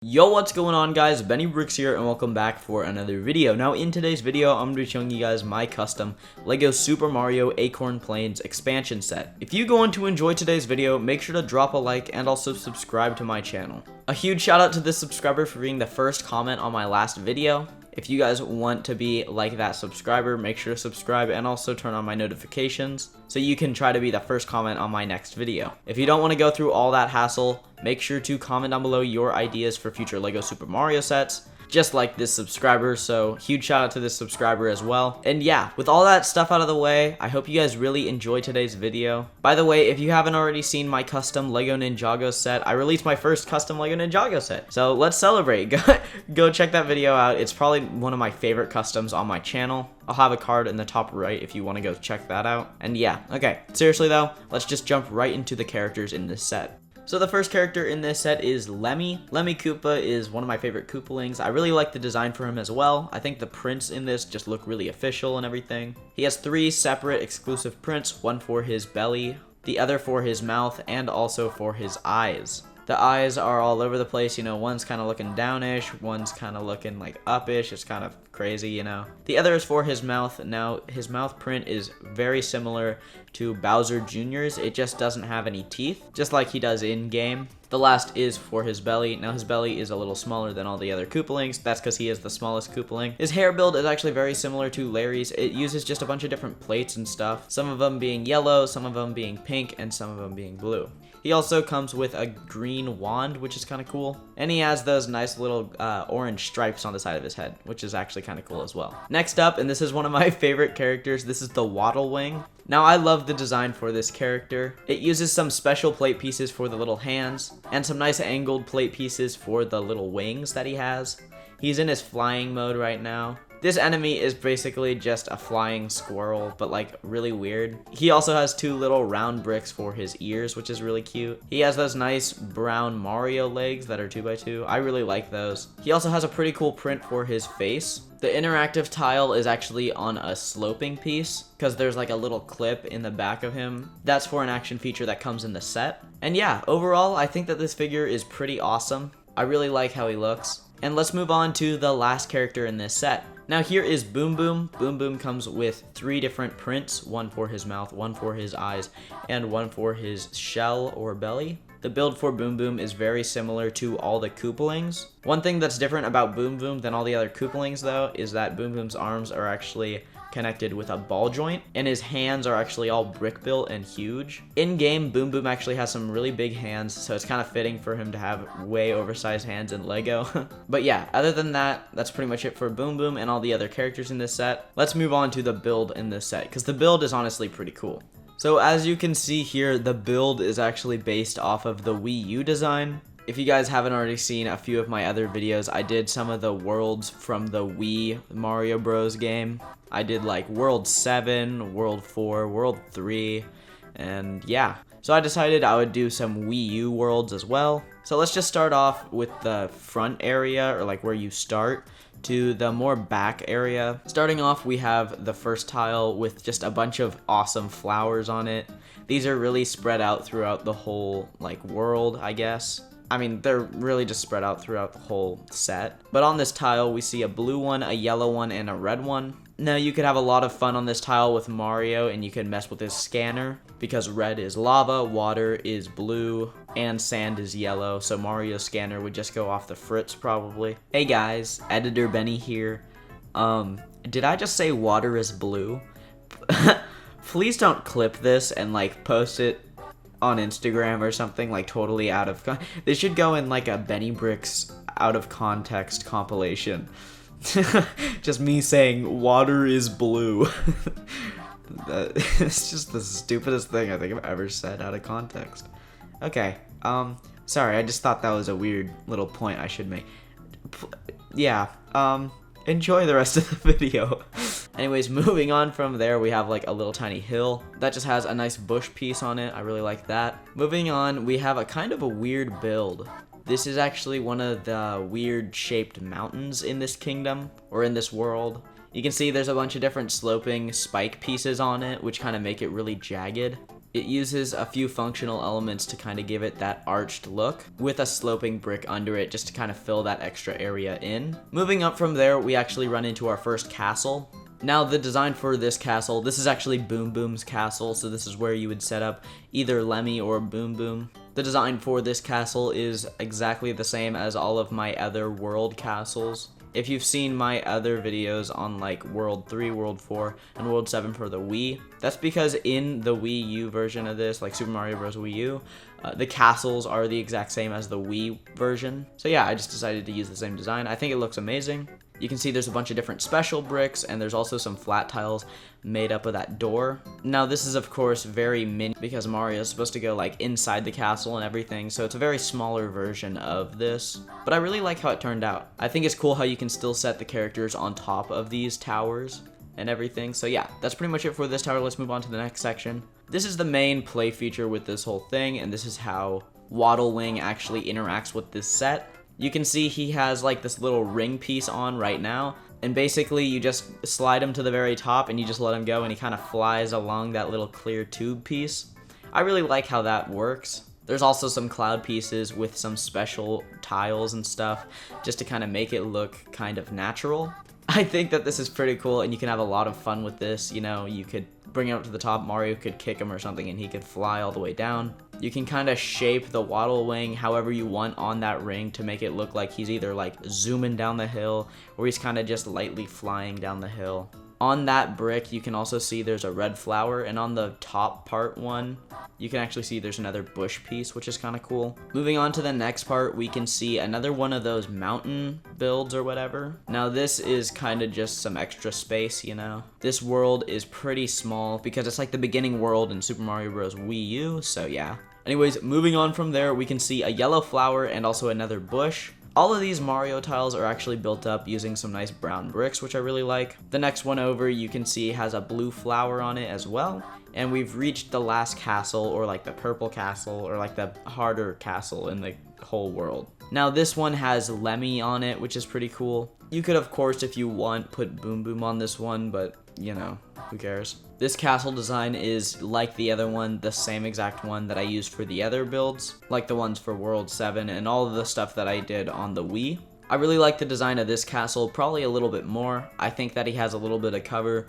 Yo, what's going on, guys? Benny here and welcome back for another video. Now in today's video, I'm going to be showing you guys my custom LEGO Super Mario Acorn Plains expansion set. If you go on to enjoy today's video, make sure to drop a like and also subscribe to my channel. A huge shout out to this subscriber for being the first comment on my last video. If you guys want to be like that subscriber, make sure to subscribe and also turn on my notifications so you can try to be the first comment on my next video. If you don't want to go through all that hassle, make sure to comment down below your ideas for future LEGO Super Mario sets, just like this subscriber, so huge shout out to this subscriber as well. And yeah, with all that stuff out of the way, I hope you guys really enjoy today's video. By the way, if you haven't already seen my custom LEGO Ninjago set, I released my first custom LEGO Ninjago set, so let's celebrate. Go check that video out. It's probably one of my favorite customs on my channel. I'll have a card in the top right if you want to go check that out. And yeah, okay, seriously though, let's just jump right into the characters in this set. So the first character in this set is Lemmy. Lemmy Koopa is one of my favorite Koopalings. I really like the design for him as well. I think the prints in this just look really official and everything. He has 3 separate exclusive prints, one for his belly, the other for his mouth, and also for his eyes. The eyes are all over the place, you know, one's kind of looking downish, one's kind of looking like upish, it's kind of crazy, you know. The other is for his mouth. Now, his mouth print is very similar to Bowser Jr.'s, it just doesn't have any teeth, just like he does in-game. The last is for his belly. Now his belly is a little smaller than all the other Koopalings. That's because he is the smallest Koopaling. His hair build is actually very similar to Larry's. It uses just a bunch of different plates and stuff. Some of them being yellow, some of them being pink, and some of them being blue. He also comes with a green wand, which is kind of cool. And he has those nice little orange stripes on the side of his head, which is actually kind of cool as well. Next up, and this is one of my favorite characters, this is the Waddlewing. Now I love the design for this character. It uses some special plate pieces for the little hands, and some nice angled plate pieces for the little wings that he has. He's in his flying mode right now. This enemy is basically just a flying squirrel, but like really weird. He also has 2 little round bricks for his ears, which is really cute. He has those nice brown Mario legs that are 2x2. I really like those. He also has a pretty cool print for his face. The interactive tile is actually on a sloping piece because there's like a little clip in the back of him. That's for an action feature that comes in the set. And yeah, overall, I think that this figure is pretty awesome. I really like how he looks. And let's move on to the last character in this set. Now here is Boom Boom. Boom Boom comes with 3 different prints, one for his mouth, one for his eyes, and one for his shell or belly. The build for Boom Boom is very similar to all the Koopalings. One thing that's different about Boom Boom than all the other Koopalings though is that Boom Boom's arms are actually connected with a ball joint, and his hands are actually all brick built and huge. In game, Boom Boom actually has some really big hands, so it's kind of fitting for him to have way oversized hands in LEGO. But yeah, other than that, that's pretty much it for Boom Boom and all the other characters in this set. Let's move on to the build in this set, because the build is honestly pretty cool. So as you can see here, the build is actually based off of the Wii U design. If you guys haven't already seen a few of my other videos, I did some of the worlds from the Wii Mario Bros game. I did like World 7, World 4, World 3, and yeah. So I decided I would do some Wii U worlds as well. So let's just start off with the front area, or like where you start, to the more back area. Starting off, we have the first tile with just a bunch of awesome flowers on it. These are really spread out throughout the whole like world, I guess. I mean, they're really just spread out throughout the whole set. But on this tile, we see a blue one, a yellow one, and a red one. Now, you could have a lot of fun on this tile with Mario, and you can mess with his scanner, because red is lava, water is blue, and sand is yellow, so Mario's scanner would just go off the fritz, probably. Hey guys, Editor Benny here. Did I just say water is blue? Please don't clip this and, like, post it on Instagram or something, like totally out of they should go in like a Benny Bricks out of context compilation. Just me saying water is blue. It's just the stupidest thing I think I've ever said out of context. Okay, sorry, I just thought that was a weird little point I should make. Yeah, enjoy the rest of the video. Anyways, moving on from there, we have like a little tiny hill that just has a nice bush piece on it. I really like that. Moving on, we have a kind of a weird build. This is actually one of the weird shaped mountains in this kingdom, or in this world. You can see there's a bunch of different sloping spike pieces on it, which kind of make it really jagged. It uses a few functional elements to kind of give it that arched look with a sloping brick under it just to kind of fill that extra area in. Moving up from there, we actually run into our first castle. Now the design for this castle, this is actually Boom Boom's castle, so this is where you would set up either Lemmy or Boom Boom. The design for this castle is exactly the same as all of my other world castles. If you've seen my other videos on like World 3, World 4, and World 7 for the Wii, that's because in the Wii U version of this, like Super Mario Bros. Wii U, the castles are the exact same as the Wii version. So yeah, I just decided to use the same design. I think it looks amazing. You can see there's a bunch of different special bricks, and there's also some flat tiles made up of that door. Now this is of course very mini because Mario is supposed to go like inside the castle and everything, so it's a very smaller version of this. But I really like how it turned out. I think it's cool how you can still set the characters on top of these towers and everything. So yeah, that's pretty much it for this tower. Let's move on to the next section. This is the main play feature with this whole thing, and this is how Waddlewing actually interacts with this set. You can see he has like this little ring piece on right now, and basically you just slide him to the very top and you just let him go and he kind of flies along that little clear tube piece. I really like how that works. There's also some cloud pieces with some special tiles and stuff just to kind of make it look kind of natural. I think that this is pretty cool, and you can have a lot of fun with this. You know, you could bring him up to the top, Mario could kick him or something and he could fly all the way down. You can kind of shape the Waddlewing however you want on that ring to make it look like he's either like zooming down the hill or he's kind of just lightly flying down the hill. On that brick, you can also see there's a red flower, and on the top part one, you can actually see there's another bush piece, which is kind of cool. Moving on to the next part, we can see another one of those mountain builds or whatever. Now this is kind of just some extra space, you know. This world is pretty small because it's like the beginning world in Super Mario Bros. Wii U, so yeah. Anyways, moving on from there, we can see a yellow flower and also another bush. All of these Mario tiles are actually built up using some nice brown bricks, which I really like. The next one over, you can see has a blue flower on it as well. And we've reached the last castle, or like the purple castle, or like the harder castle in the whole world. Now this one has Lemmy on it, which is pretty cool. You could, of course, if you want, put Boom Boom on this one, but you know, who cares? This castle design is like the other one, the same exact one that I used for the other builds, like the ones for World 7 and all of the stuff that I did on the Wii. I really like the design of this castle, probably a little bit more. I think that he has a little bit of cover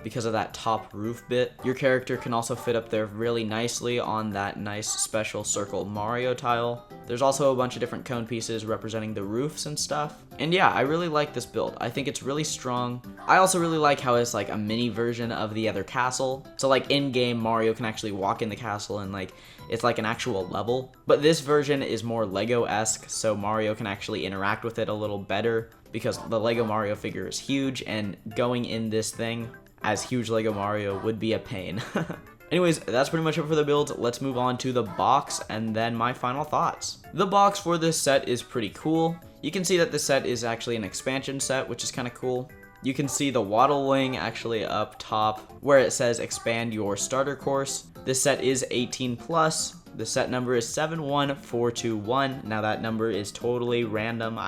because of that top roof bit. Your character can also fit up there really nicely on that nice special circle Mario tile. There's also a bunch of different cone pieces representing the roofs and stuff. And yeah, I really like this build. I think it's really strong. I also really like how it's like a mini version of the other castle. So like in-game, Mario can actually walk in the castle and like it's like an actual level. But this version is more Lego-esque, so Mario can actually interact with it a little better because the Lego Mario figure is huge, and going in this thing as huge Lego Mario would be a pain. Anyways, that's pretty much it for the build. Let's move on to the box and then my final thoughts. The box for this set is pretty cool. You can see that this set is actually an expansion set, which is kind of cool. You can see the Waddlewing actually up top where it says expand your starter course. This set is 18 plus. The set number is 71421. Now that number is totally random.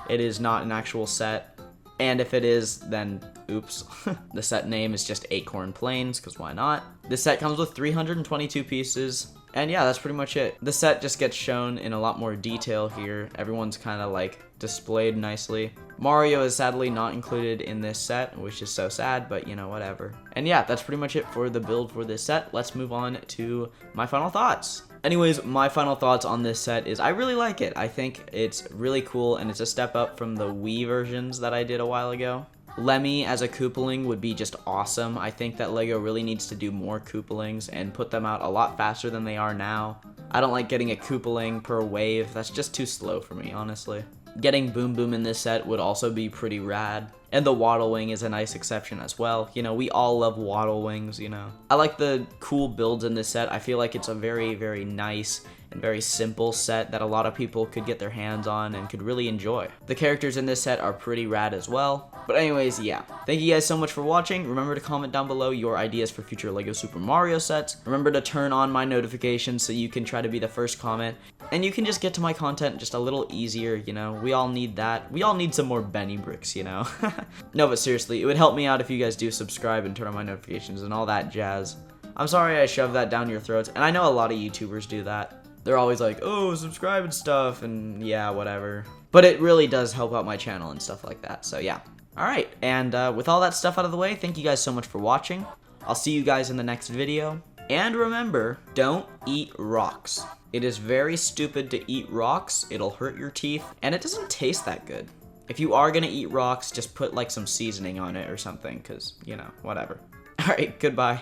It is not an actual set. And if it is, then oops. The set name is just Acorn Plains, because why not? This set comes with 322 pieces. And yeah, that's pretty much it. The set just gets shown in a lot more detail here. Everyone's kind of like displayed nicely. Mario is sadly not included in this set, which is so sad, but you know, whatever. And yeah, that's pretty much it for the build for this set. Let's move on to my final thoughts. Anyways, my final thoughts on this set is I really like it. I think it's really cool, and it's a step up from the Wii versions that I did a while ago. Lemmy as a Koopaling would be just awesome. I think that LEGO really needs to do more Koopalings and put them out a lot faster than they are now. I don't like getting a Koopaling per wave. That's just too slow for me, honestly. Getting Boom Boom in this set would also be pretty rad. And the Waddlewing is a nice exception as well. You know, we all love Waddlewings, you know. I like the cool builds in this set. I feel like it's a very, very nice and very simple set that a lot of people could get their hands on and could really enjoy. The characters in this set are pretty rad as well. But anyways, yeah. Thank you guys so much for watching. Remember to comment down below your ideas for future LEGO Super Mario sets. Remember to turn on my notifications so you can try to be the first comment. And you can just get to my content just a little easier, you know. We all need that. We all need some more Bennie bricks, you know. No, but seriously, it would help me out if you guys do subscribe and turn on my notifications and all that jazz. I'm sorry I shoved that down your throats, and I know a lot of YouTubers do that. They're always like, oh, subscribe and stuff, and yeah, whatever. But it really does help out my channel and stuff like that, so yeah. Alright, and with all that stuff out of the way, thank you guys so much for watching. I'll see you guys in the next video. And remember, don't eat rocks. It is very stupid to eat rocks, it'll hurt your teeth, and it doesn't taste that good. If you are gonna eat rocks, just put like some seasoning on it or something, cause, you know, whatever. Alright, goodbye.